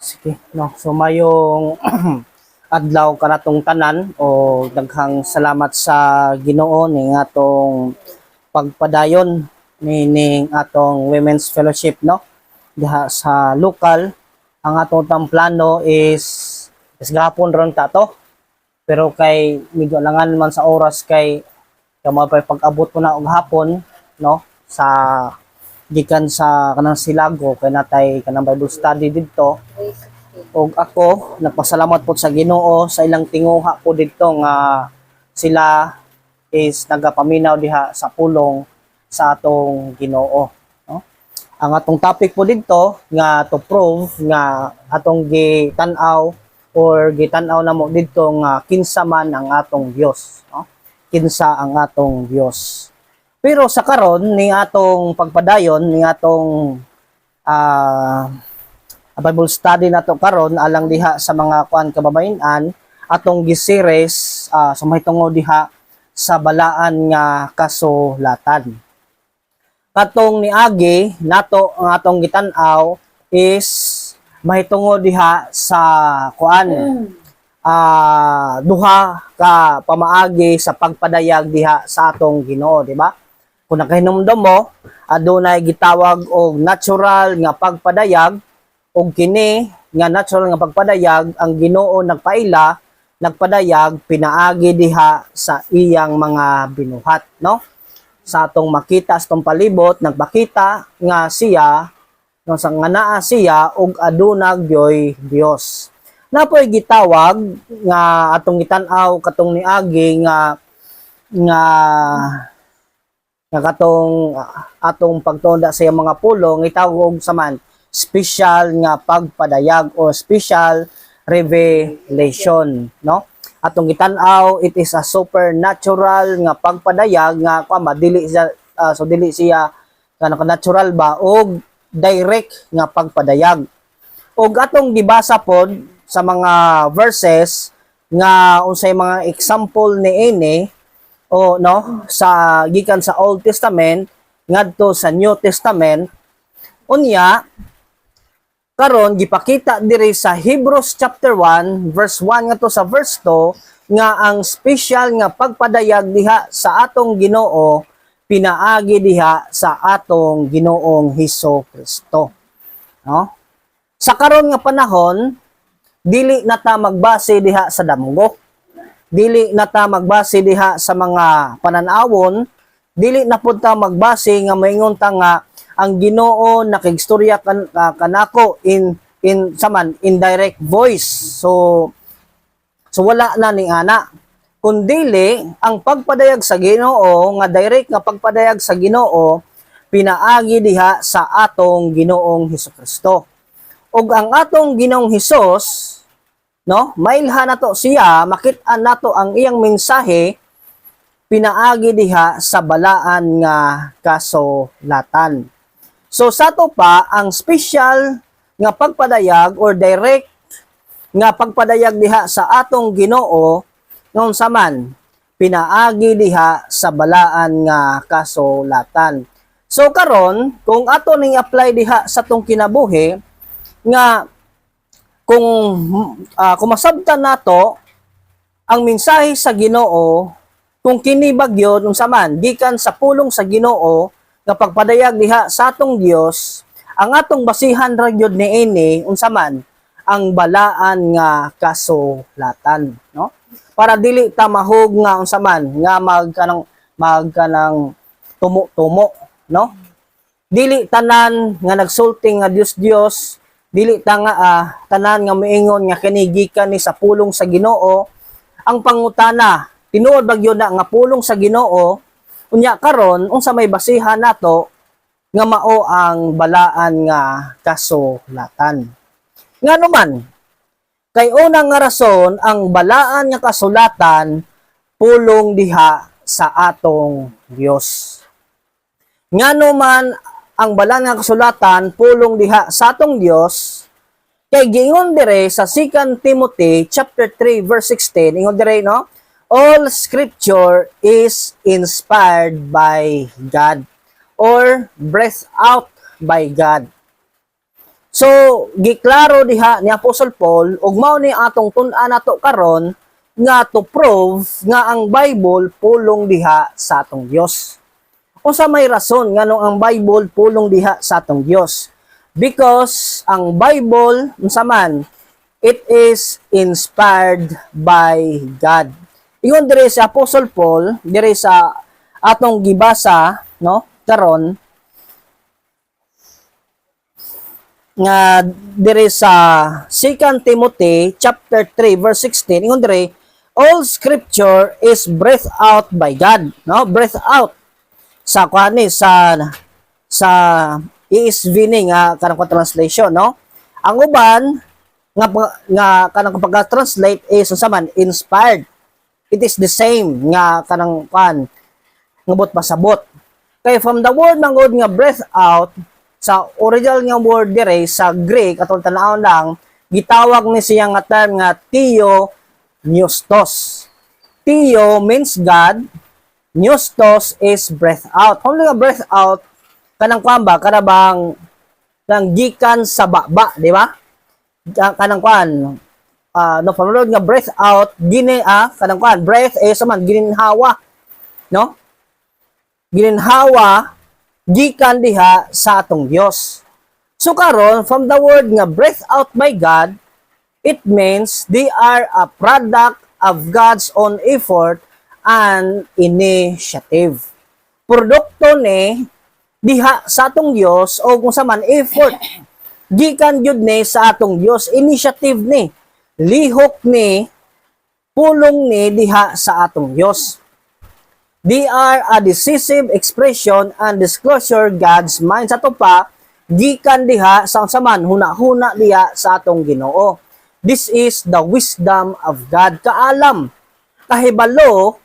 Sige, no. So mayong adlaw kanatong tanan o daghang salamat sa Ginoo ning atong pagpadayon ning atong Women's Fellowship, no. Diha sa lokal ang atong plano is gahapon ron ta to. Pero kay medyo langan man sa oras kay kamo pag-abot ko na og hapon, no, sa gikan sa kanang Silago kay natay kanang Bible study didto. Og ako nagpasalamat po sa Ginoo sa ilang tinguha po didto nga sila is nagapaminaw diha sa pulong sa atong Ginoo, no? Ang atong topic po didto nga to prove nga atong gitanaw or gitanaw namo didto nga kinsa man ang atong Dios, no? Kinsa ang atong Dios. Pero sa karon ni atong pagpadayon ni atong Bible study nato karon alang diha sa mga kuan kababayen-an atong giseries sumahitungod diha sa balaan nga kasulatan. Katong niagi nato ang atong gitan-aw is mahitungod diha sa kuan duha ka pamaagi sa pagpadayag diha sa atong Ginoo, di ba? Kung nakahinumdum mo, adunay gitawag og natural nga pagpadayag og kini nga natural nga pagpadayag ang Ginoo nagpadayag pinaagi diha sa iyang mga binuhat, no? Sa atong makita sa atong palibot nagpakita nga siya no sa nga naa siya og adunag gyoy Dios. Napoy gitawag nga atong gitan-aw katong niagi nga katong atong pagtunda sa mga pulong itawag sa man special nga pagpadayag o special revelation, no? Atong gitan-aw it is a supernatural nga pagpadayag nga dili siya so dili siya kanang natural ba og direct nga pagpadayag. Og atong gibasa pod sa mga verses nga unsay mga example niini o no sa gikan sa Old Testament ngadto sa New Testament unya karon gipakita diri sa Hebrews chapter 1 verse 1 ngadto sa verse 2 nga ang special nga pagpadayag diha sa atong Ginoo pinaagi diha sa atong Ginoong Hesus-Kristo, no? Sa karon nga panahon dili na ta magbase diha sa damgo. Dili na ta magbase diha sa mga pananawon, dili na pud ta magbase nga moingon ta nga ang Ginoo nakigstorya kanako in direct voice. So wala na ning ana. Kundili ang pagpadayag sa Ginoo nga direct nga pagpadayag sa Ginoo pinaagi diha sa atong Ginoong Hesus-Kristo. Ug ang atong Ginoong Hesus, no, mailhan nato siya, makit-an nato ang iyang mensahe pinaagi diha sa balaan nga kasulatan. So sa to pa ang special nga pagpadayag or direct nga pagpadayag diha sa atong Ginoo ngon saman pinaagi diha sa balaan nga kasulatan. So karon kung ato ning apply diha sa tong kinabuhi nga kung masabtan nato ang mensahe sa Ginoo kung kini bagyo unsa man gikan sa pulong sa Ginoo nga pagpadayag diha sa atong Dios ang atong basihan ra gyud niini unsa man ang balaan nga kasulatan, no? Para dili ta mahug nga unsa man nga magkanang tumo-tumo, no? Dili tanan nga nagsulti nga Dios dili ta nga tanan nga moingon nga kini gikan ni sa pulong sa Ginoo. Ang pangutana tinuod bagyo na nga pulong sa Ginoo unya karon unsa may basihan nato nga mao ang balaan nga kasulatan. Ngano man kay unang nga rason ang balaan nga kasulatan pulong diha sa atong Dios. Ngano man ang balaan nga kasulatan pulong diha sa atong Dios kay giingon dire sa 2 Timothy chapter 3 verse 16 ingon dire no, all scripture is inspired by God or breathed out by God. So giklaro diha ni Apostle Paul ug mao ni atong tun-an nato karon nga to prove nga ang Bible pulong diha sa atong Dios. Unsa may rason nganong ang Bible pulong diha sa atong Dios? Because ang Bible unsa man, it is inspired by God. Ingon dire sa Apostle Paul, dire sa atong gibasa, no? Karon nga dire sa 2 Timothy chapter 3 verse 16, ingon dire, all scripture is breathed out by God, no? Breathed out sa kuani sa ESV ni nga kanang translation, no? Ang uban nga kanang pag-translate is unsa man, inspired. It is the same nga kanang kan ngabot pasabot. Kay from the word manggod nga breath out, sa original nga word dire sa Greek atong tan-awon lang, gitawag ni siya nga term nga theopneustos. Theo means God, pneustos is breath out. Kung nga breath out, kanang kuan ba, kanang nang gikan sa baba, di ba? Kanang kuan, no, pamulod nga breath out, kanang kuan, breath is man gininhawa, no? Gininhawa gikan diha sa atong Dios. So karon from the word nga breath out by God, it means they are a product of God's own effort and initiative. Produkto ni diha sa atong Dios o kung sa man effort gikan jud ni sa atong Dios, initiative ni, lihok ni, pulong ni diha sa atong Dios. They are a decisive expression and disclosure God's mind sa to pa gikan diha sa saman huna-huna diha sa atong Ginoo. This is the wisdom of God. Kaalam, kahibalo,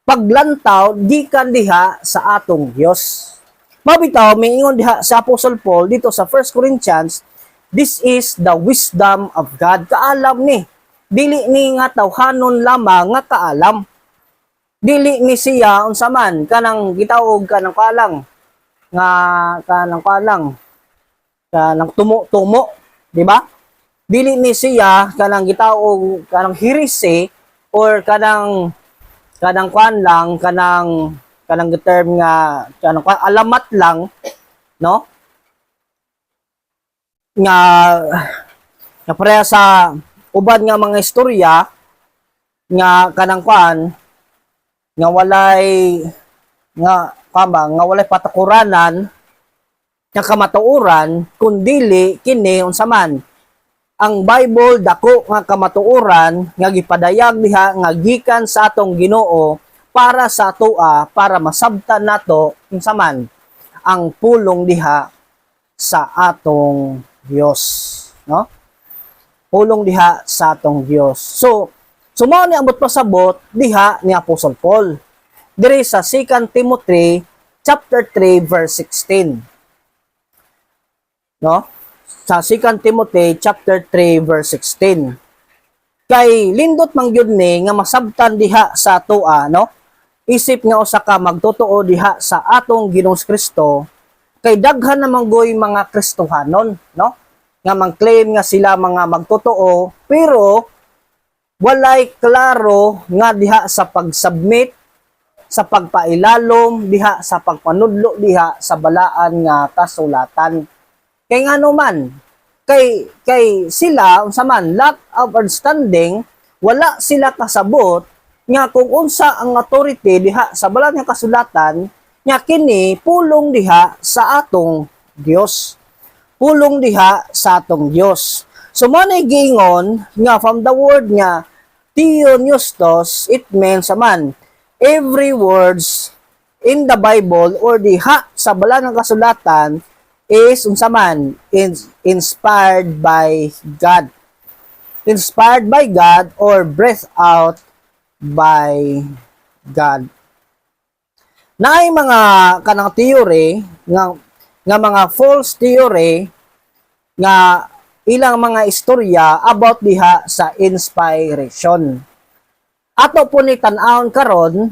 paglantaw gikan diha sa atong Dios. Mabitaw miingon diha sa Apostle Paul dito sa 1 Corinthians, this is the wisdom of God. Kaalam ni, dili ni nga tawhanon lamang nga kaalam. Dili ni siya unsa man kanang gitawog kanang kalang nga kanang tumo-tumo, di ba? Dili ni siya kanang gitawog kanang hirisi or kanang kuan lang kanang term nga kanang alamat lang, no? Nga pareha sa uban nga mga istorya nga kanang kuan nga walay patakuranan nga kamatuoran kundili kini unsa man ang Bible dako nga kamatuoran nga gipadayag diha nga gikan sa atong Ginoo para sa atoa para masabtan nato unsa man ang pulong diha sa atong Dios, no? Pulong diha sa atong Dios. So mao ni ambot pasabot diha ni Apostle Paul diri sa 2 Timothy chapter 3 verse 16. No? Sa 2 Timothy chapter 3 verse 16. Kay lindot man gyud ni nga masabtan diha sa atoa, no? Isip nga usa ka magtotoo diha sa atong Ginoong Kristo, kay daghan na manggoy mga Kristohanon, no? Nga mang-claim nga sila mga magtotoo pero walay klaro nga diha sa pag-submit, sa pagpailalom, diha sa pagpanudlo, diha sa balaan nga kasulatan. Kay ngano man, kay sila, unsa man, lack of understanding, wala sila kasabot, nga kung unsa ang authority diha sa balaan nga kasulatan, nga kini pulong diha sa atong Dios. Pulong diha sa atong Dios. So, manay gingon nga from the word nga theopneustos, it means man, every words in the Bible or diha sa balaan nga kasulatan is unsa man inspired by God. Inspired by God or breathed out by God. Naay mga kanang theory nga mga false theory nga ilang mga istorya about diha sa inspiration. Ato po ni tan-awon karon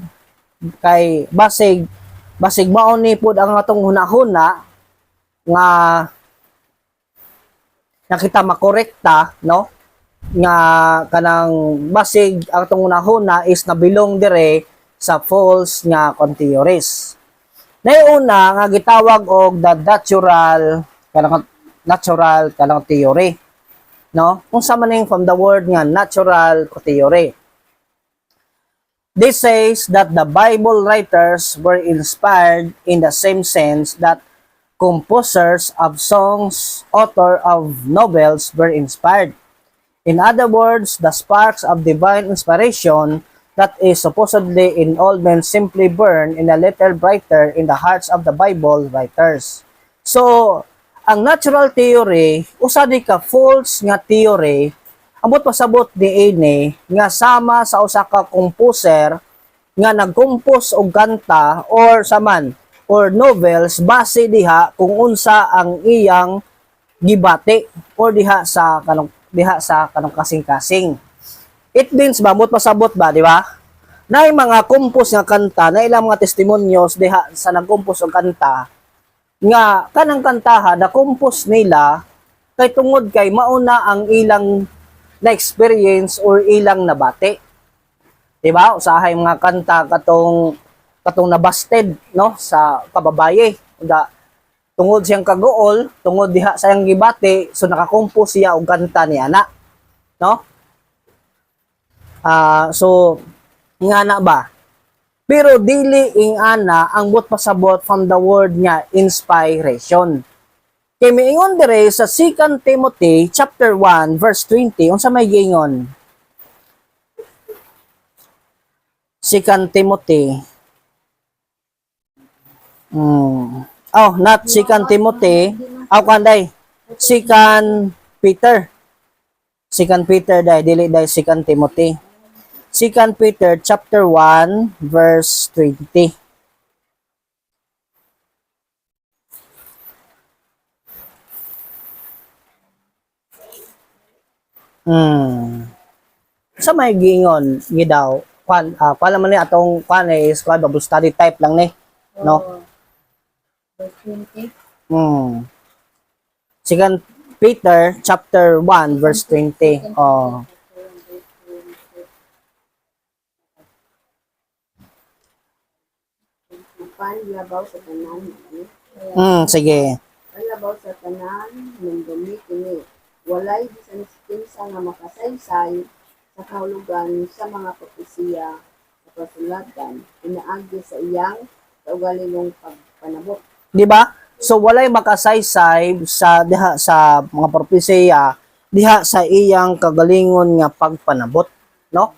kay basig mao ni pud ang atong hunahuna nga nakita makorekta, no, nga kanang basig ang itong unahuna is nabilong dire sa false nga theories. Naiuna nga gitawag og the natural theory, no? Kung sa maning from the word nga natural theory. This says that the Bible writers were inspired in the same sense that composers of songs, author of novels were inspired. In other words, the sparks of divine inspiration that is supposedly in all men simply burn in a little brighter in the hearts of the Bible writers. So, ang natural theory, usa di ka false nga theory, ambot pasabot ni ini nga sama sa usa ka composer nga nagkompose og kanta or saman or novels base diha kung unsa ang iyang gibati or diha sa kanong kasing-kasing. It means ba ambot pasabot ba, di ba? Nay mga compose nga kanta na ilang mga testimonyos diha sa nagkompose og kanta nga kanang kantaha na compose nila kay tungod kay mauna ang ilang na experience or ilang nabati. Diba? Usahay mga kanta katong nabasted, no, sa kababaye. Da tungod siyang kagool, tungod diha sa iyang gibati, so nakakompose siya og kanta ni ana, no? So nga na ba? Pero dili ing ana ang but pasabot from the word nga inspiration. Kay miingon dire sa 2 Timothy chapter 1 verse 20 unsa may giingon? 2 Timothy. Not 2 Timothy. Kanday. 2 Peter. 2 Peter dili 2 Timothy. 2 Peter chapter 1 verse 20. Sa may giingon gidaw pala man ni atong is Bible study type lang ni, no? Verse 20. 2 Peter chapter 1 verse 20. Panlabaw sa tanan. Sige. Panlabaw sa tanan ng dumi kini. Walay bisan kinsa nga makasaysay sa kahulugan sa mga propesiya sa kasulatan inaagi sa iyang kaugalingong pagpanabot. Di ba? So walay makasaysay sa diha sa mga propesiya diha sa iyang kagalingon nga pagpanabot, no?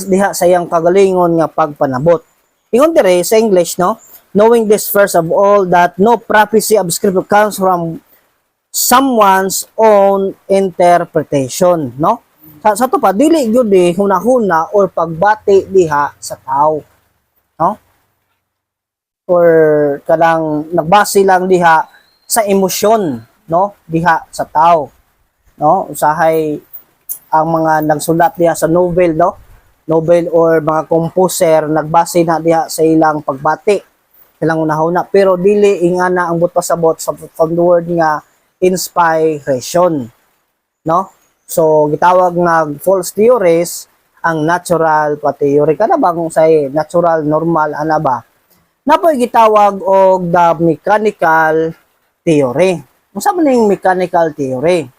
Diha sa iyang kagalingon nga pagpanabot. Ingon dire sa English, no? Knowing this first of all that no prophecy of scripture comes from someone's own interpretation, no? Sa to pa dili gyud hunahuna or pagbati diha sa tao, no? Or kadang nagbase lang diha sa emosyon, no? Diha sa tao, no? Usahay ang mga nagsulat diha sa novel, no? Novel or mga composer nagbase na diha sa ilang pagbati, ilang unahuna, pero dili ingana ang but pasabot sa from the word nga inspiration, no? So gitawag nga false theories ang natural theory. Kana bang say natural normal ana ba? Napoy gitawag og the mechanical theory. Unsa man ning mechanical theory?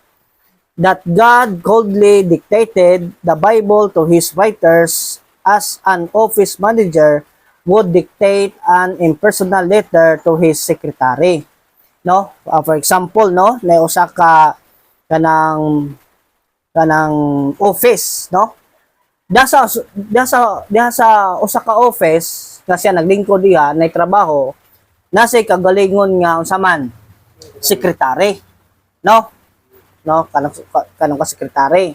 That God coldly dictated the Bible to his writers as an office manager would dictate an impersonal letter to his secretary, no? For example, no, na usa ka kanang office, no? Diha sa usa ka office nga siya naglingkod diha nay trabaho nasa kagalingon nga unsa man secretary, no? No, kanang ka secretary.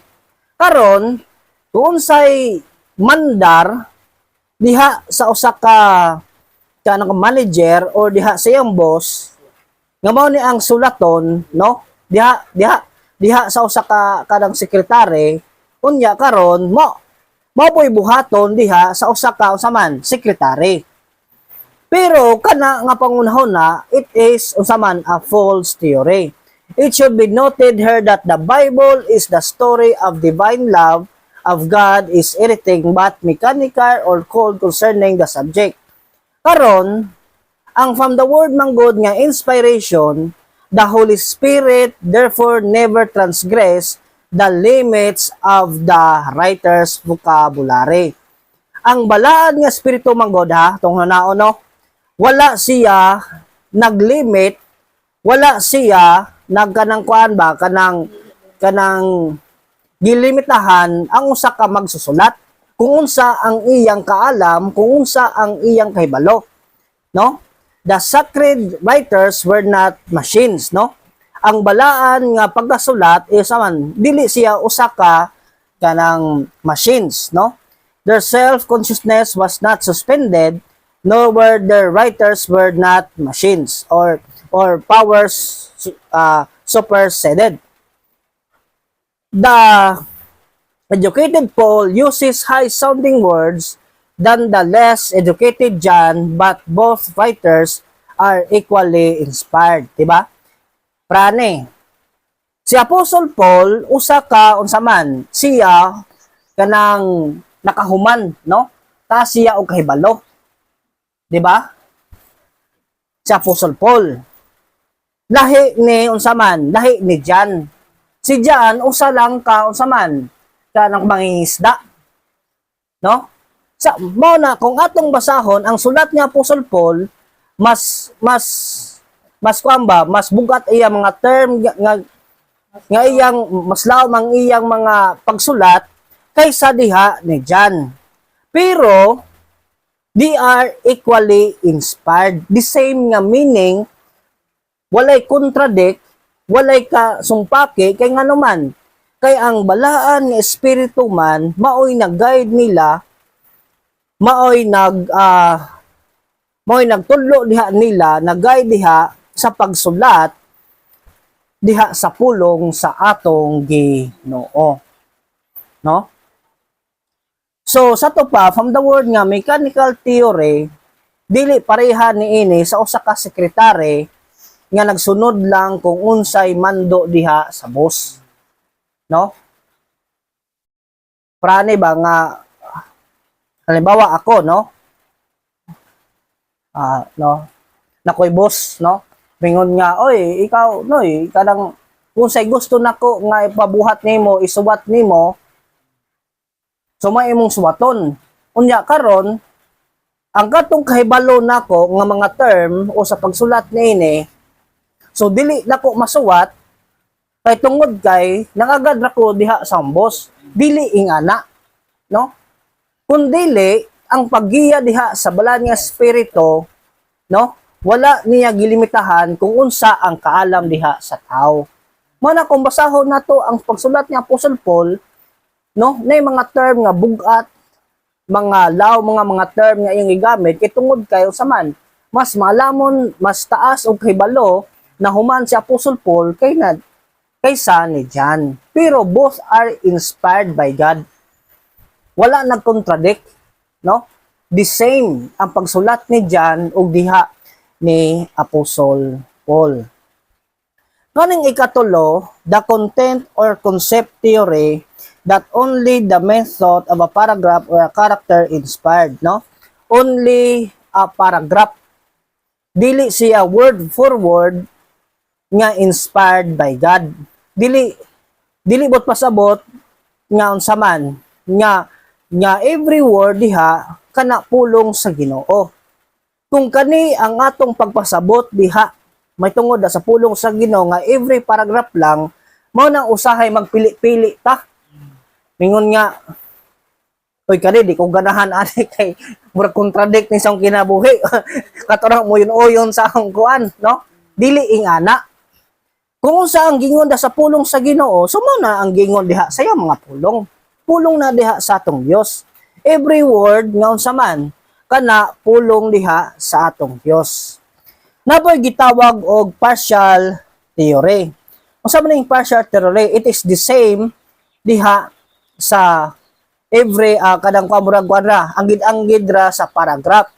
Karon kung unsay mandar diha sa usa ka kanang manager or diha sa iyang boss nga mao ni ang sulaton, no? Diha sa usa ka kanang sekretary unya karon mo po'y buhaton diha sa usa ka usaman sekretary. Pero kana nga pangunahon na it is usaman a false theory. It should be noted here that the Bible is the story of divine love of God is anything but mechanical or cold concerning the subject. Karon, ang from the word man God nga inspiration, the Holy Spirit therefore never transgress the limits of the writer's vocabulary. Ang balaan nga espiritu man God ha, tong hanaon no, wala siya naglimit, wala siya nagkanang kuan ba kanang gilimitahan ang usa ka magsusulat kung unsa ang iyang kaalam, kung unsa ang iyang kahibalo, no? The sacred writers were not machines, no? Ang balaan nga pagkasulat is man dili siya usa ka kanang machines, no? Their self-consciousness was not suspended, nor were their writers were not machines or powers superseded. The educated Paul uses high-sounding words than the less educated John, but both writers are equally inspired, diba? Prane, si Apostle Paul usa ka unsa man siya kanang nakahuman, no? Ta siya og kahibalo. Diba? Si Apostle Paul. Lahi ni unsa man, lahi ni John. Si John usa lang ka unsa man kanang mangingisda. No? Sa mo na kung atong basahon ang sulat ni Apostle Paul mas kuan ba, mas bugat iya mga term nga iyang mas laom ang iyang mga pagsulat kaysa diha ni John. Pero they are equally inspired. The same nga meaning, walay contradict, walay ka sumpake, kay nga naman, kay ang balaan nga espiritu man, maoy nag-guide nila, maoy nagtudlo diha nila, nag-guide diha sa pagsulat, diha sa pulong sa atong Ginoo. No? So, sa to pa, from the word nga mechanical theory, dili pareha ni ini sa usa ka sekretary nga nagsunod lang kung unsay mando diha sa boss. No? Prane ba nga, halimbawa ako, no? Nakoy boss, no? Mingon nga, oy, ikaw, noy, kadang unsay gusto nako nga ipabuhat nimo, isuwat nimo, so may imong suwaton. Unya karon, ang katong kahibalo nako nga mga term o sa pagsulat niini, so dili nako masuwat kay tungod kay nangagad ko diha sa boss. Dili ingana, no? Kun dili ang paggiya diha sa balaan nga espiritu, no? Wala niya gilimitahan kung unsa ang kaalam diha sa tao. Mana kung basahon nato ang pagsulat ni Apostle Paul, no, nay mga term nga bugat, mga law, mga term nga iyang gigamit kay tungod kayo sa man mas malamon, mas taas og kahibalo na human si Apostle Paul kaysa ni John. Pero both are inspired by God. Wala nagkontradict, no? The same ang pagsulat ni John ug diha ni Apostle Paul. Kaning ikatulo, the content or concept theory that only the method of a paragraph or a character inspired, no? Only a paragraph. Dili siya word for word nga inspired by God. Dili bot pasabot nga unsa man nga every word diha kana pulong sa Ginoo. Kung kani ang atong pagpasabot diha may tungod sa pulong sa Ginoo nga every paragraph lang mao nang usahay magpili-pili ta. Mingon nga, oy kani di ko ganahan ani kay murag contradict ni sa kinabuhi. Katorang mo yun sa akong kuan, no? Dili ingana. Kung unsa ang gingon da sa pulong sa Ginoo, sumo na ang gingon diha sa iyang mga pulong. Pulong na diha sa atong Dios. Every word nga unsa man kana pulong diha sa atong Dios. Napoy gitawag og partial theory. Unsa man ning partial theory? It is the same diha sa every kadang kamurag kwadra ang gidra sa paragraph.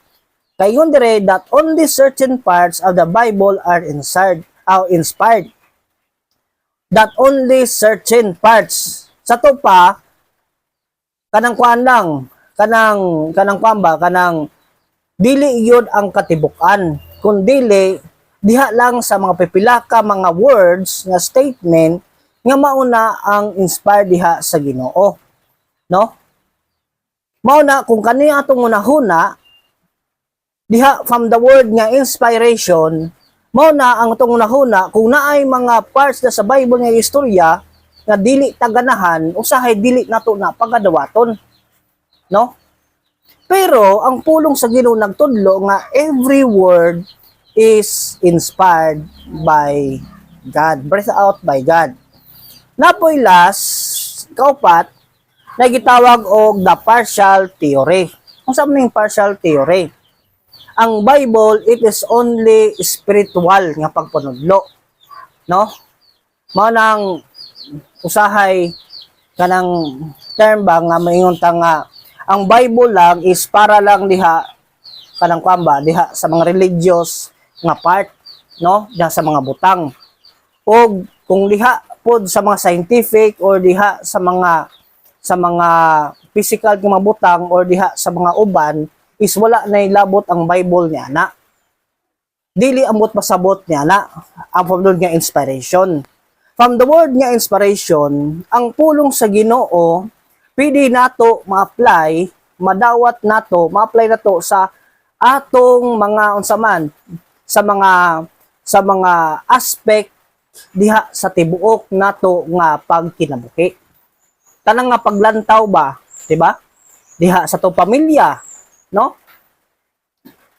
Kay yun dire that only certain parts of the Bible are inspired. that only certain parts. Sa to pa, kanang kuan lang, kanang kuan ba, kanang dili yun ang katibukan. Kung dili, diha lang sa mga pipila ka mga words nga statement nga mauna ang inspired diha sa Ginoo. No? Mauna kung kani atong unahuna diha from the word nga inspiration, mauna ang atong unahuna kung naay mga parts na sa Bible nga istorya nga dili taganahan usahay dili nato na pagadawaton. No? Pero ang pulong sa Ginoo nagtudlo nga every word is inspired by God, breathed out by God. Napoy last, kaupat, na gitawag og the partial theory. Kung saan ning partial theory? Ang Bible, it is only spiritual nga pagpanudlo. No? Mao nang usahay kanang term ba nga maingon ta nga ang Bible lang is para lang diha kanang kwamba diha sa mga religious nga part, no? Diha sa mga butang. O kung diha pod sa mga scientific or diha sa mga physical nga mga butang or diha sa mga uban is wala na ilabot ang Bible niya na. Dili ambot pasabot niya na ang pamulod nga inspiration. From the word nga inspiration, ang pulong sa Ginoo pwede nato ma-apply, madawat nato, ma-apply nato sa atong mga unsaman sa mga aspect diha sa tibuok nato nga pagkinabuhi. Tanang nga paglantaw ba, di ba? Diha sa to pamilya, no?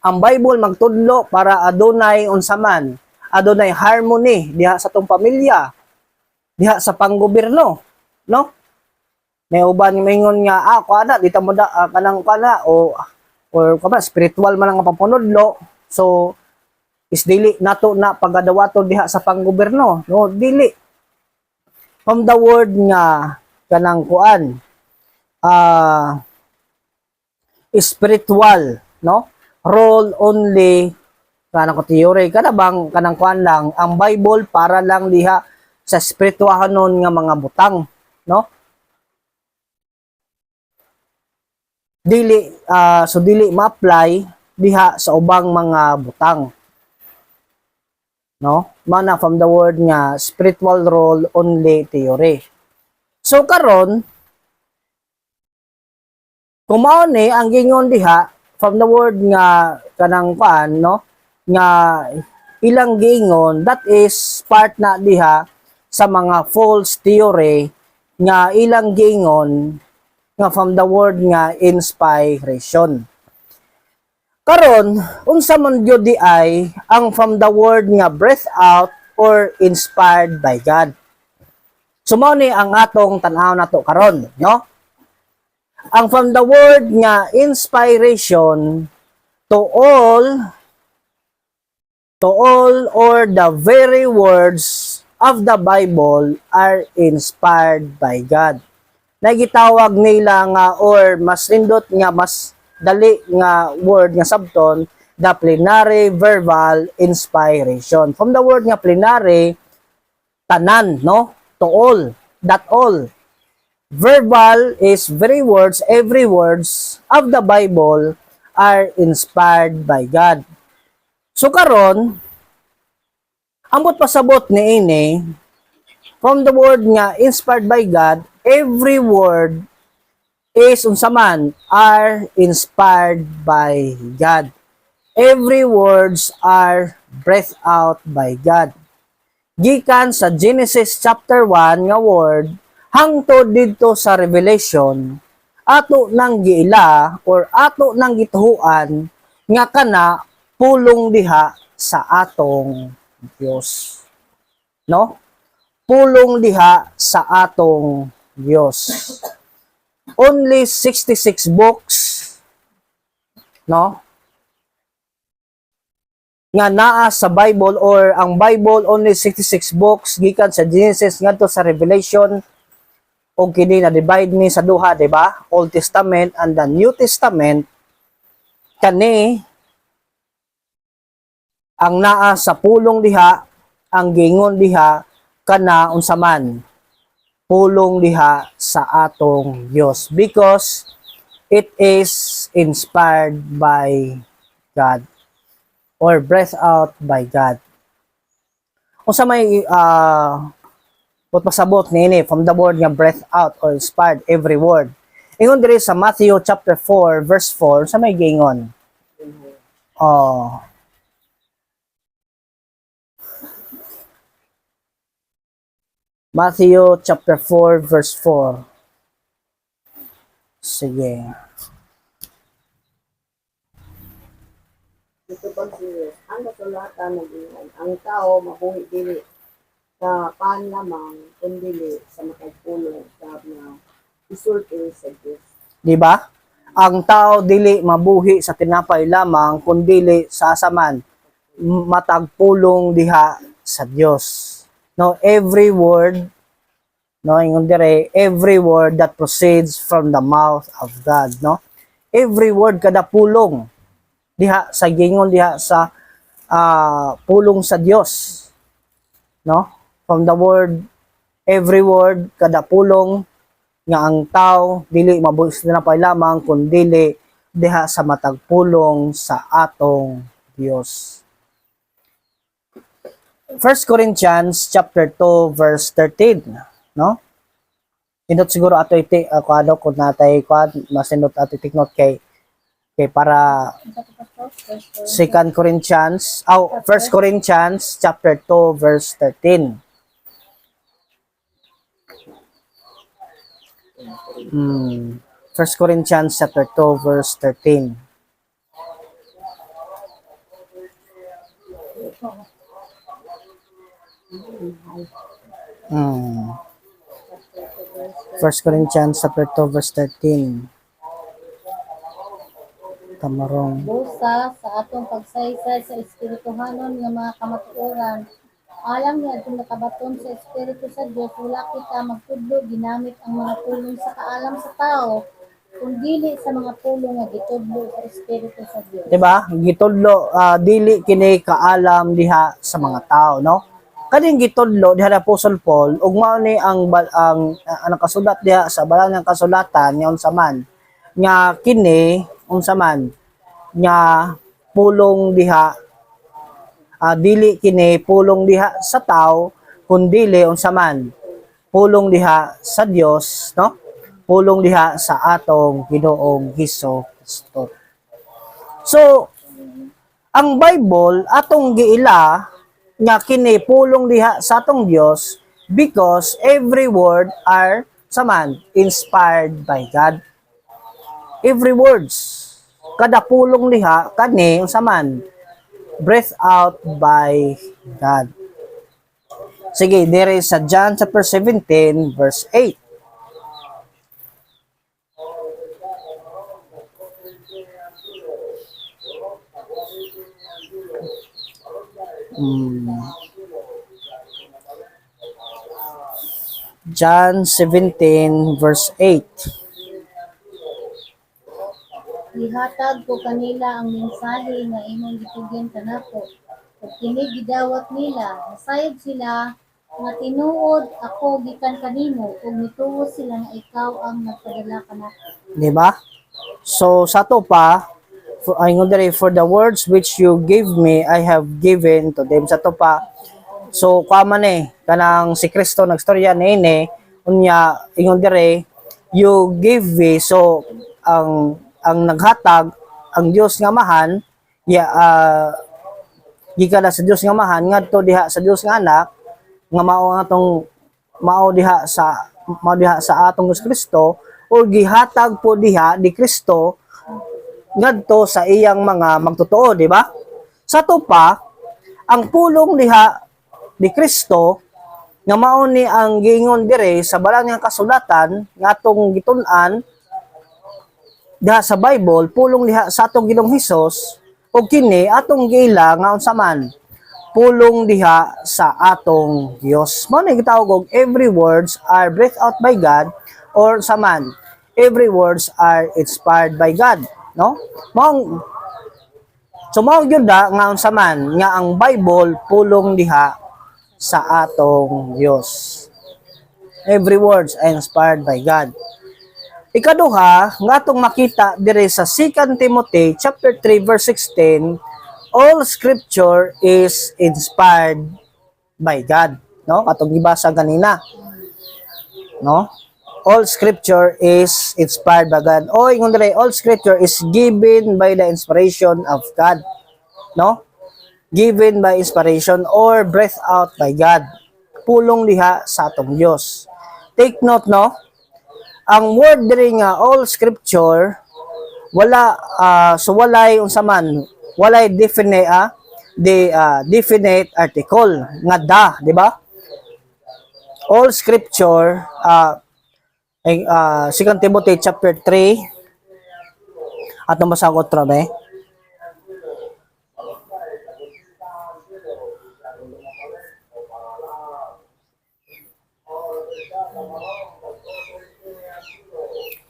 Ang Bible magtudlo para adunay unsaman, adunay harmony diha sa tong pamilya, diha sa panggobyerno, no? May uban maingon nga kuana dita mo da kanang kana or kaba spiritual man ang papunudlo. So is dili nato na pagadawato diha sa panggobyerno, no? Dili. From the word nga kanang kuan spiritual, no? Role only kanang ko theory kada bang kanang kuan lang ang Bible para lang diha sa spirituahanon nga mga butang, no? Dili so dili ma-apply diha sa ubang mga butang, no? Mana from the word nga spiritual role only theory. So karon kung mao ni ang gingon diha from the word nga kanang kuan, no, nga ilang gingon, that is part na diha sa mga false theory nga ilang gingon nga from the word nga inspiration. Karon unsa man gyud di ay ang from the word nga breathed out or inspired by God. So mao ni ang atong tan-aw nato karon, no? Ang from the word nga inspiration to all or the very words of the Bible are inspired by God. Nagitawag nila nga or mas lindot nga mas dali nga word nga sabton the plenary verbal inspiration. From the word nga plenary tanan, no? To all, that all. Verbal is very words, every words of the Bible are inspired by God. So karon ambot pasabot ni ini from the word nga inspired by God, every word is unsaman are inspired by God. Every words are breathed out by God. Gikan sa Genesis chapter 1 nga word hangtod didto sa Revelation ato nang giila or ato nang gituhuan nga kana pulong diha sa atong Dios. No? Pulong diha sa atong Dios. Only 66 books, no? Nga naa sa Bible or ang Bible only 66 books gikan sa Genesis ngadto sa Revelation o kini na divide ni sa duha, di ba? Old Testament and the New Testament. Kani ang naa sa pulong diha, ang gingon diha kana unsa man pulong diha sa atong Dios because it is inspired by God or breathed out by God. Unsa may pasabot niini from the word nga breathed out or inspired every word. Ingon diri sa Matthew chapter 4 verse 4 sa may gingon. Oh. Matthew chapter 4 verse 4. Sige. Ito pag serious, ang kasulatan nag-ingon, ang tao mabuhi dili sa pan lamang, kundi sa makagpulong sa na isulti sa Diyos. Di ba? Ang tao dili mabuhi sa tinapay lamang kundi sa asaman matagpulong diha sa Dios. No, every word, no, ingon dire, every word that proceeds from the mouth of God, no? Every word kada pulong diha sa gingon diha sa pulong sa Dios, no? From the word, every word kada pulong nga ang tao dili mabuhi sa tinapay lamang kundi diha sa matagpulong sa atong Dios. 1 Corinthians chapter 2 verse 13, no? Indot siguro ato iti ano kun natay kwan masindot ato tiknot kay para 2 Corinthians 1 Corinthians chapter 2 verse 13. 1 Corinthians chapter 2 verse 13. Hmm. 1 Corinthians chapter 2 verse 13. Tamarong. Busa sa atong pagsaysay sa espirituhanon nga mga kamatuoran. Alam niya kung nakabaton sa espiritu sa Dios, wala kita magtudlo ginamit ang mga pulong sa kaalam sa tao, kung dili sa mga pulong nga gitudlo sa espiritu sa Dios. Diba? Gitudlo dili kini kaalam diha sa mga tao, no? Kaning gitudlo diha na Apostle Paul ug mao ni ang nakasulat diha sa balang ng kasulatan nga unsa man nga kini unsa man nga pulong diha dili kini pulong diha sa tao kundi unsa man pulong diha sa Dios, no? Pulong diha sa atong Ginoong Hesus-Kristo. So ang Bible atong giila nga kini pulong diha sa atong Dios because every word are saman inspired by God. Every words kada pulong diha kani unsa man breathed out by God. Sige, dire sa John chapter 17 verse 8. John 17 verse 8. Ihatag ko kanila ang mensahe nga imong gitugyan kanako. Ug kini gidawat nila, nasayod sila nga tinuod ako gikan kanimo ug mituo sila nga ikaw ang nagpadala kanako. Di ba? So sa to pa ingon diri for the words which you gave me I have given to them. Sa to pa so kaman kanang si Kristo nagstorya niini unya ingon diri you give me so ang naghatag ang Dios nga mahan gikan sa Dios nga mahan ngadto diha sa Dios nga anak nga mao diha sa atong Kristo o gihatag po diha di Kristo ngadto sa iyang mga magtotoo, di ba? Sa to pa ang pulong diha di Kristo nga mao ni ang giingon dire sa balang nga kasulatan nga atong gitun-an diha sa Bible pulong diha sa atong Ginoong Hesus ug kini atong giila nga unsa man pulong diha sa atong Dios. Mao ni gitawag og every words are breathed out by God or saman every words are inspired by God, no? Mao so mao gyud nga unsa man nga ang Bible pulong diha sa atong Dios. Every words are inspired by God. Ikaduha, nga atong makita dire sa 2 Timothy chapter 3 verse 16, all scripture is inspired by God, no? Atong gibasa ganina, no? All scripture is inspired by God. O ingon dire, all scripture is given by the inspiration of God, no? Given by inspiration or breathed out by God. Pulong diha sa atong Dios. Take note, no? Ang word diri nga all scripture wala so walay unsa man, walay definite definite article nga da, di ba? All scripture 2 Timothy chapter 3 at masagot ra be.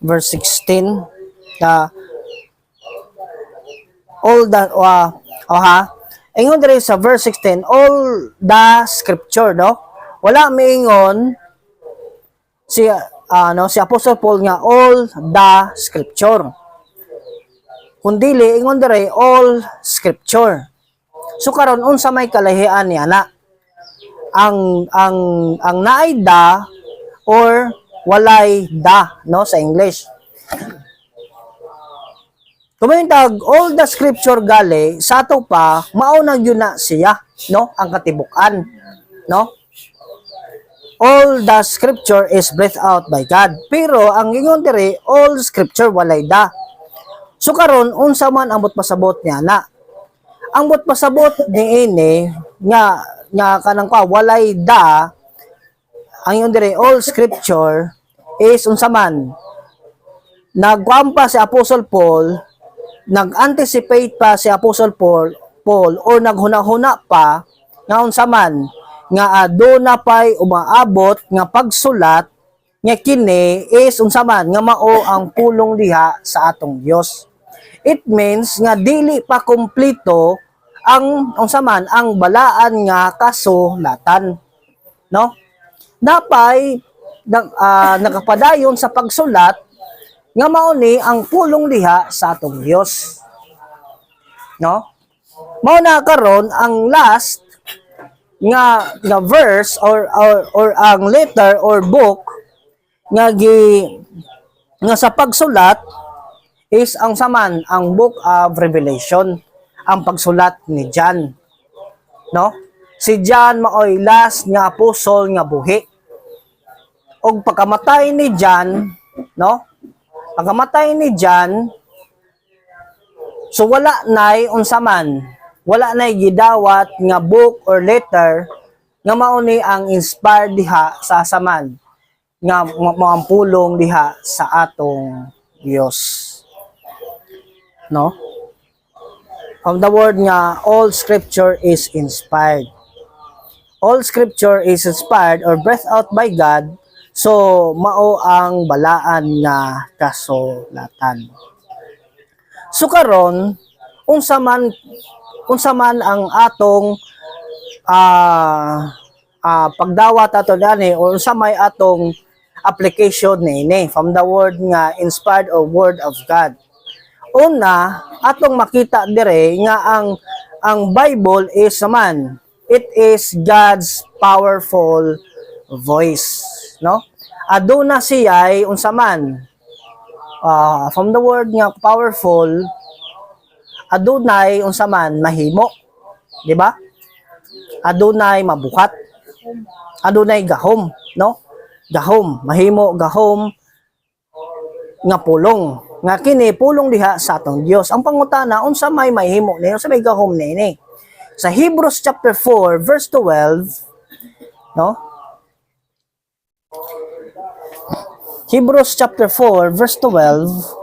Verse 16, all the ingon dire sa verse 16, all the scripture, no? Wala miingon si si Apostle Paul nga all the scripture, kundili ingon dire all scripture. So karon unsa may kalahian ni ana? Ang naay da or walay da, no, sa English. Kumintag all the scripture gali sa ato pa mao na gyud na siya, no, ang katibukan, no? All the scripture is breathed out by God. Pero ang ingon diri all scripture walay da. So karon unsa man ang pasabot niya na? Ang pasabot niini nga kanang walay da, ang yun dire all scripture is unsa man nagkuampa si Apostle Paul, nag-anticipate pa si Apostle Paul or naghuna-huna pa nga unsa man nga aduna pay umaabot nga pagsulat nga kini is unsa man nga mao ang pulong diha sa atong Dios. It means nga dili pa kompleto ang unsa man ang balaan nga kasulatan, no? Napay nakapadayon sa pagsulat nga mao ni ang pulong diha sa atong Dios, no? Mao na karon ang last nga verse or ang letter or book nga sa pagsulat is ang saman ang book of Revelation, ang pagsulat ni John, no? Si John maoy last nga apostle nga buhi. Og pagkamatay ni John, no? Pagkamatay ni John, so wala nay unsa man, wala nay gidawat nga book or letter nga mao ni ang inspired diha sa asaman nga mampulong diha sa atong Dios, no? From the word nga all scripture is inspired. All scripture is inspired or breathed out by God. So, mao ang balaan nga kasulatan. So karon, unsa man ang atong pagdawat ato dani o unsa may atong application niini from the word nga inspired or word of God. Una, atong makita dire nga ang Bible is naman, it is God's powerful voice, no? Aduna siya ay unsa man from the word nga powerful, adunay unsa man mahimo, di ba? Adunay mabuhat, adunay gahom, no? Gahom, mahimo gahom nga pulong, nga kini pulong diha sa atong Dios. Ang pangutana unsa may mahimo ni, unsa may gahom ni? Sa Hebrews chapter 4 verse 12, no? Hebrews chapter 4 verse 12,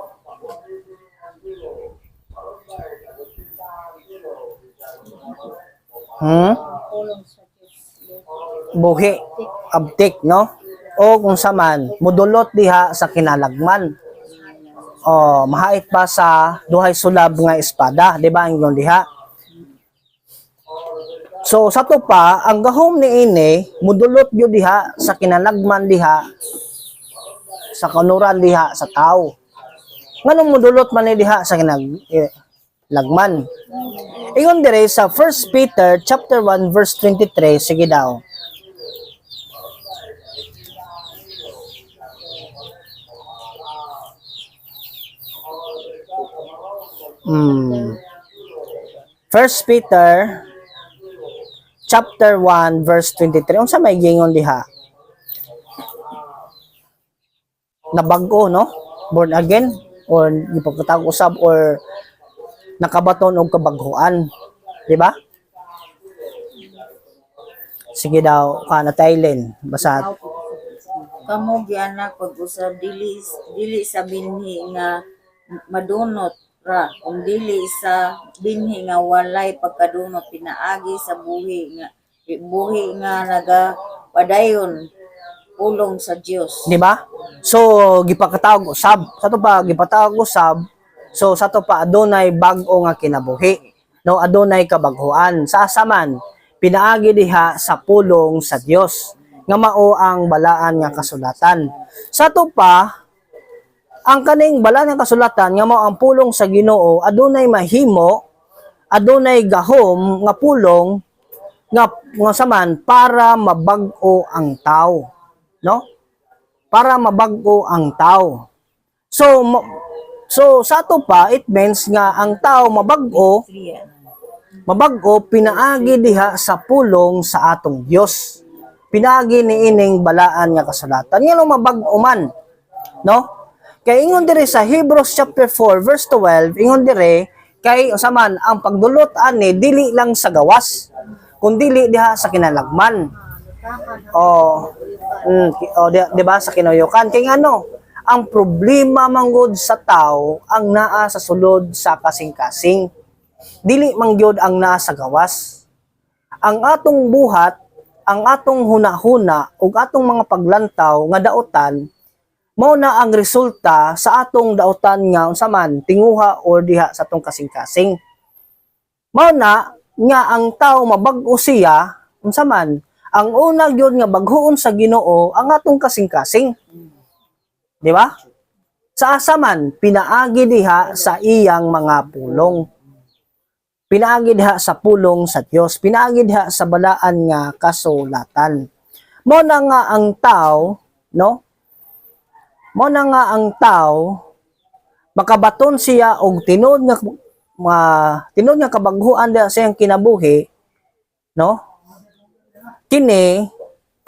buhi abtik, no? O kung saman mudulot diha sa kinalagman, o mahait pa sa duhay sulab nga espada, di ba ang yun diha? So sa to pa ang gahom ni ini mudulot gyud diha sa kinalagman diha sa kanuran diha sa tao. Nganong mudulot man ni diha sa lagman. Ingon dire sa 1 Peter chapter 1 verse 23, sige daw. First Peter chapter 1 verse 23. Unsa may gingon diha? Nabago, no? Born again or gipagkatawag usab or nakabaton og kabaghuan, di ba? Sige daw, na Thailand, basa. Kamo gianak pag usab dili sa binhi nga madunot ra kung dili sa binhi nga walay pagkadunot pinaagi sa buhi nga naga padayon pulong sa Dios. Di ba? So gipakatawag usab. Sa to pa gipatawag usab. So sa to pa adunay bag-o nga kinabuhi. No, adunay kabaghuan. Sa asaman pinaagi diha sa pulong sa Dios nga mao ang balaan nga kasulatan. Sa to pa ang kaning balaan nga kasulatan nga mao ang pulong sa Ginoo adunay mahimo, adunay gahom nga pulong nga saman para mabag-o ang tao, no? Para mabag-o ang tao. So sa to pa it means nga ang tao mabag-o pinaagi diha sa pulong sa atong Dios. Pinaagi ni ining balaan nga kasulatan. Ngano mabag-o man, no? Kay ingon dire sa Hebrews chapter 4 verse 12, ingon dire kay usaman ang pagdulot ani dili lang sa gawas, kundi diha sa kinalagman. Di ba sa kinayokan kay ano? Ang problema manggod sa tao ang naa sa sulod sa kasing-kasing. Dili man gyud ang naa sa gawas. Ang atong buhat, ang atong hunahuna ug atong mga paglantaw nga daotan mao na ang resulta sa atong daotan nga unsa man tinguha or diha sa atong kasing-kasing. Mao na nga ang tao mabag-o siya unsa man ang una gyud nga baghoon sa Ginoo ang atong kasing-kasing. Di ba? Sa asa man pinaagi diha sa iyang mga pulong. Pinaagi diha sa pulong sa Dios, pinaagi diha sa balaan nga kasulatan. Mo na nga ang tao, no? Mo na nga ang tao makabaton siya og tinod nga kabaghuan diha sa iyang kinabuhi, no? Kini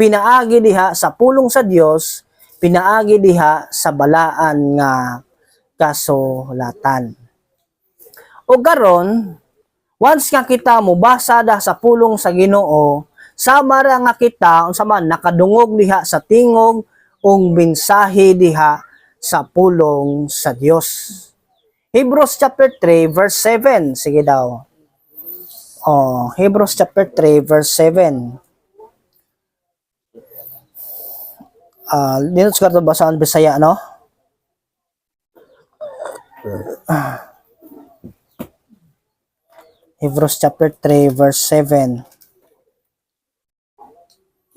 pinaagi diha sa pulong sa Dios, pinaagi diha sa balaan nga kasulatan. O garon, once nga kita mubasa da sa pulong sa Ginoo, samara nga kita unsa man nakadungog diha sa tingog ung mensahe diha sa pulong sa Dios. Hebrews chapter 3 verse 7, sige daw. Hebrews chapter 3 verse 7. Dito sa karto basaan Bisaya, no? Hebrews chapter 3 verse 7.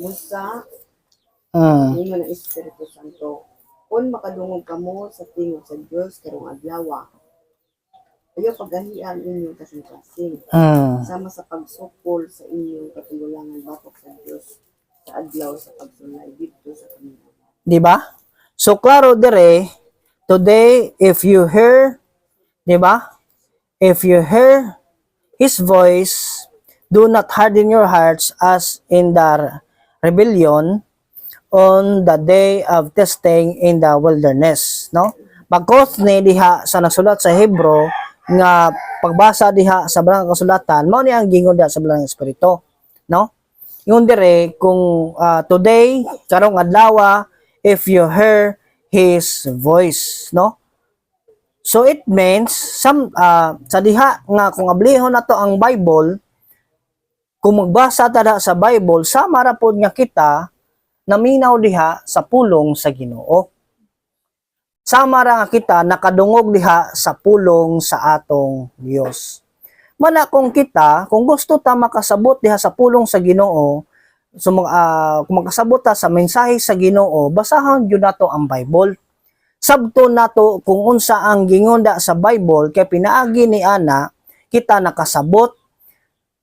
Musa, Mm. ingon ng Espiritu Santo, kung makadungog kamo sa tingog sa Dios karong adlaw, ayaw paggahian inyong kasing-kasing, sama sa pagsukol sa inyong katululangan batok sa Dios sa adlaw sa pagsulay dito sa kanila. Di ba? So klaro dire, today if you hear, di ba? If you hear His voice, do not harden your hearts as in the rebellion on the day of testing in the wilderness, no? Bagkos ni diha sa nagsulat sa Hebro nga pagbasa diha sa balang kasulatan, mao ni ang gingon diha sa balang espiritu, no? Yung dire kung today karong adlaw if you hear His voice, no? So it means sa diha nga kung ablihon nato ang Bible, kung magbasa ta sa Bible, sama ra pod nga kita naminaw diha sa pulong sa Ginoo. Sama ra nga kita nakadungog diha sa pulong sa atong Dios. Mana kung kita, kung gusto ta makasabot diha sa pulong sa Ginoo, so kung makasabot ta sa mensahe sa Ginoo, basahon gyud nato ang Bible. Sabto nato kung unsa ang gingonda sa Bible kay pinaagi ni ana kita nakasabot,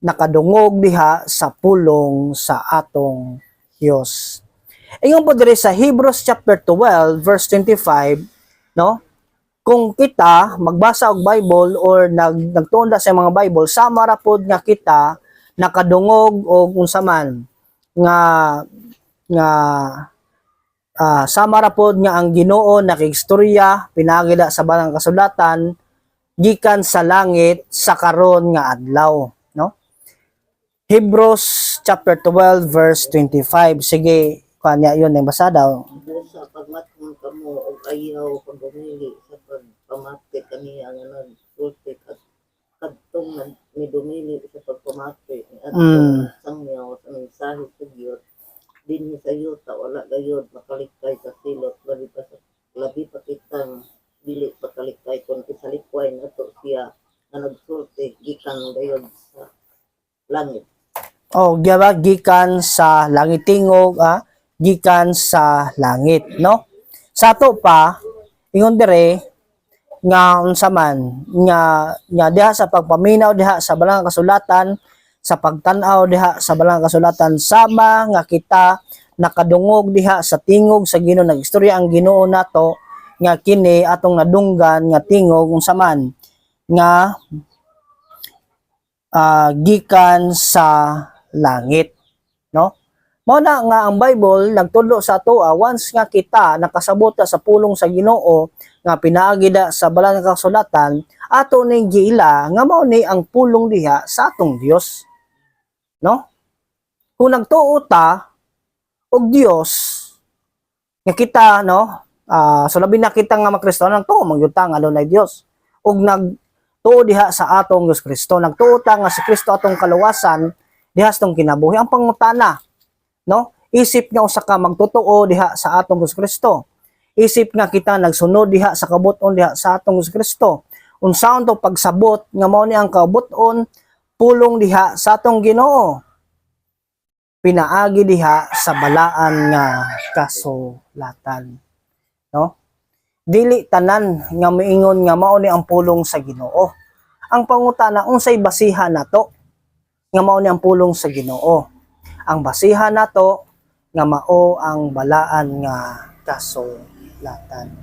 nakadungog diha sa pulong sa atong Dios. Ingon po diri sa Hebrews chapter 12 verse 25, no? Kung kita magbasa og Bible or nagtuon sa mga Bible, sama ra pod nga kita nakadungog og unsa man nga sama ra pod nga ang Ginoo nakigstorya pinagida sa Balang Kasulatan gikan sa langit sa karon nga adlaw, no? Hebrews chapter 12 verse 25. Sige, kanya yon ang basa daw. Sa pagmatong kamo og ayaw pagdumili sa pagpamati kaniya nga nagsulti at kadtong ni dumili sa pagpamati at sangyaw sa mensahe sa Dios dinhi sa yuta wala gayud makalikay sa silot labi pa kitang dili pakalikay kun isalikway nato siya nga nagsulti gikan gayud sa langit. Oh, gikan sa langit tingog, gikan sa langit, no? Sa ato pa ingon dire nga unsa man nga diha sa pagpaminaw diha sa Balang Kasulatan, sa pagtan-aw diha sa Balang Kasulatan, sama nga kita nakadungog diha sa tingog sa Ginoo, nagistorya ang Ginoo nato nga kini atong nadunggan nga tingog unsa man nga gikan sa langit, no? Mao na nga ang Bible nagtudlo sa atoa once nga kita nakasabot sa pulong sa Ginoo nga pinaagi sa Balang Kasulatan, ato ning giila nga mao ni ang pulong diha sa atong Dios, no? Kung nagtuo ta og Dios nga kita, no, so labi na kita nga Kristiyano nagtuo magyud ta nga adunay Dios ug nagtuo diha sa atong Dios Kristo, nagtuo ta nga si Kristo atong kaluwasan diha sa atong kinabuhi. Ang pangutana, no, isip nga usa ka magtotoo diha sa atong Dios Kristo, isip nga kita nagsunod diha sa kabut-on diha sa atong Dios Kristo, unsaon to pagsabot nga mao ni ang kabut-on pulong diha sa atong Ginoo, pinaagi diha sa balaan nga kasulatan, no? Dili tanan nga miingon nga mao ni ang pulong sa Ginoo. Ang pangutana, unsay basihan nato nga mao ni ang pulong sa Ginoo? Ang basihan nato nga mao ang balaan nga kasulatan.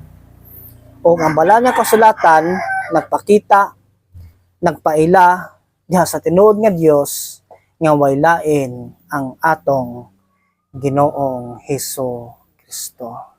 O ang balaan nga kasulatan nagpakita, nagpaila diha sa tinuod nga Dios nga way lain ang atong Ginoong Hesus Kristo.